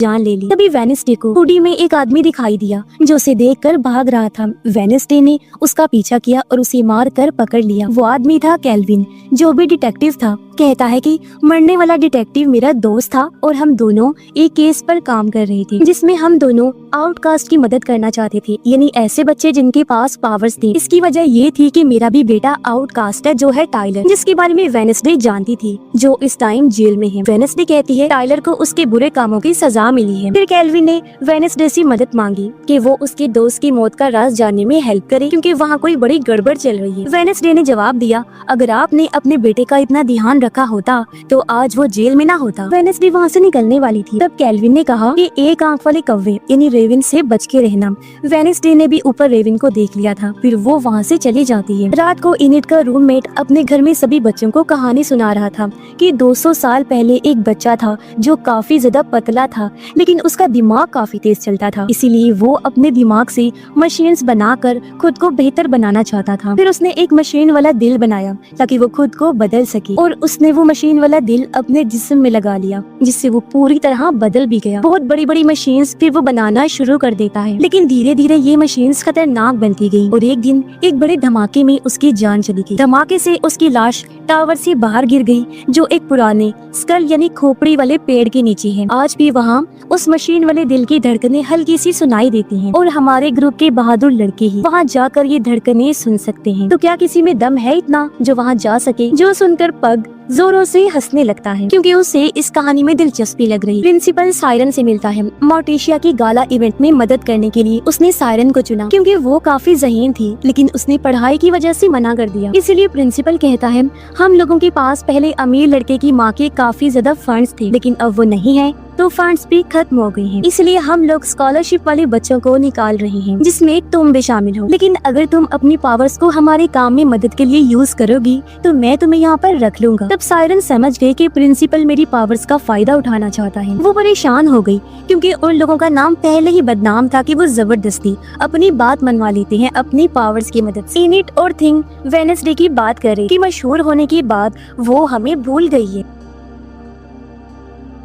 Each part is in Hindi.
जान ले ली। तभी वेडनेसडे को हुडी में एक आदमी दिखाई दिया जो उसे देखकर भाग रहा था। वेडनेसडे ने उसका पीछा किया और उसे मार कर पकड़ लिया। वो आदमी था केल्विन, जो भी डिटेक्टिव था। कहता है कि मरने वाला डिटेक्टिव मेरा दोस्त था और हम दोनों एक केस पर काम कर रहे थे जिसमें हम दोनों आउटकास्ट की मदद करना चाहते थे, यानी ऐसे बच्चे जिनके पास पावर्स थे। इसकी वजह ये थी कि मेरा भी बेटा आउटकास्ट है, जो है टाइलर, जिसके बारे में वेडनेसडे जानती थी, जो इस टाइम जेल में है। वेडनेसडे कहती है टाइलर को उसके बुरे कामों की सजा मिली है। फिर केल्विन ने वेडनेसडे से मदद मांगी कि वो उसके दोस्त की मौत का राज जानने में हेल्प करे, क्योंकि वहाँ कोई बड़ी गड़बड़ चल रही है। वेडनेसडे ने जवाब दिया, अगर आपने अपने बेटे का इतना ध्यान रखा होता तो आज वो जेल में ना होता। वेडनेसडे वहाँ से निकलने वाली थी, तब केल्विन ने कहा कि एक आंख वाले कौवे यानी रेविन से बच के रहना। वेडनेसडे ने भी ऊपर रेविन को देख लिया था। फिर वो वहाँ से चली जाती है। रात को इनिट का रूममेट अपने घर में सभी बच्चों को कहानी सुना रहा था कि 200 साल पहले एक बच्चा था जो काफी ज्यादा पतला था, लेकिन उसका दिमाग काफी तेज चलता था। इसीलिए वो अपने दिमाग से मशीन्स बनाकर खुद को बेहतर बनाना चाहता था। फिर उसने एक मशीन वाला दिल बनाया ताकि वो खुद को बदल सके, और उसने वो मशीन वाला दिल अपने जिस्म में लगा लिया, जिससे वो पूरी तरह बदल भी गया। बहुत बड़ी बड़ी मशीन्स फिर वो बनाना शुरू कर देता है, लेकिन धीरे धीरे ये मशीन्स खतरनाक बनती गई और एक दिन एक बड़े धमाके में उसकी जान चली गई। धमाके से उसकी लाश टावर से बाहर गिर गई, जो एक पुराने स्कल यानी खोपड़ी वाले पेड़ के नीचे है। आज भी वहाँ उस मशीन वाले दिल की धड़कनें हल्की सी सुनाई देती हैं, और हमारे ग्रुप के बहादुर लड़के ही वहाँ जाकर ये धड़कनें सुन सकते हैं। तो क्या किसी में दम है इतना जो वहाँ जा सके? जो सुनकर पग जोरों से हंसने लगता है, क्योंकि उसे इस कहानी में दिलचस्पी लग रही। प्रिंसिपल सायरन से मिलता है। मोर्टिशिया की गाला इवेंट में मदद करने के लिए उसने सायरन को चुना, क्योंकि वो काफी ज़हीन थी, लेकिन उसने पढ़ाई की वजह से मना कर दिया। इसीलिए प्रिंसिपल कहता है, हम लोगों के पास पहले अमीर लड़के की माँ के काफी ज्यादा फंड्स थे, लेकिन अब वो नहीं है, तो फंड्स भी खत्म हो गए हैं। इसलिए हम लोग स्कॉलरशिप वाले बच्चों को निकाल रहे हैं, जिसमें तुम भी शामिल हो। लेकिन अगर तुम अपनी पावर्स को हमारे काम में मदद के लिए यूज करोगी तो मैं तुम्हें यहाँ पर रख लूंगा। तब सायरन समझ गए कि प्रिंसिपल मेरी पावर्स का फायदा उठाना चाहता है। वो परेशान हो गई, क्योंकि उन लोगों का नाम पहले ही बदनाम था कि वो जबरदस्ती अपनी बात मनवा लेते हैं अपनी पावर्स की मदद से। इनिट और थिंग वेडनेसडे की बात कर रही कि मशहूर होने के बाद वो हमें भूल गई है।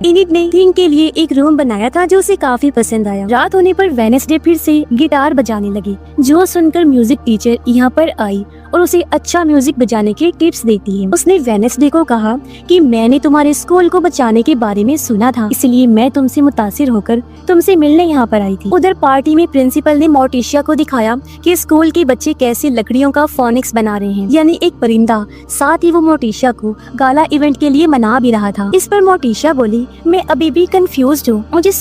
इनिट ने थिंग के लिए एक रूम बनाया था जो उसे काफी पसंद आया। रात होने पर वेडनेसडे फिर से गिटार बजाने लगी, जो सुनकर म्यूजिक टीचर यहाँ पर आई और उसे अच्छा म्यूजिक बजाने के टिप्स देती है। उसने वेडनेसडे को कहा कि मैंने तुम्हारे स्कूल को बचाने के बारे में सुना था, इसलिए मैं तुमसे मुतासिर होकर तुमसे मिलने यहाँ पर आई थी। उधर पार्टी में प्रिंसिपल ने मोर्टिशिया को दिखाया कि स्कूल के बच्चे कैसे लकड़ियों का फोनिक्स बना रहे हैं, यानी एक परिंदा। साथ ही वो मोर्टिशिया को गाला इवेंट के लिए मना भी रहा था। इस पर मोर्टिशिया बोली, मैं अभी भी कंफ्यूज्ड हूँ, मुझे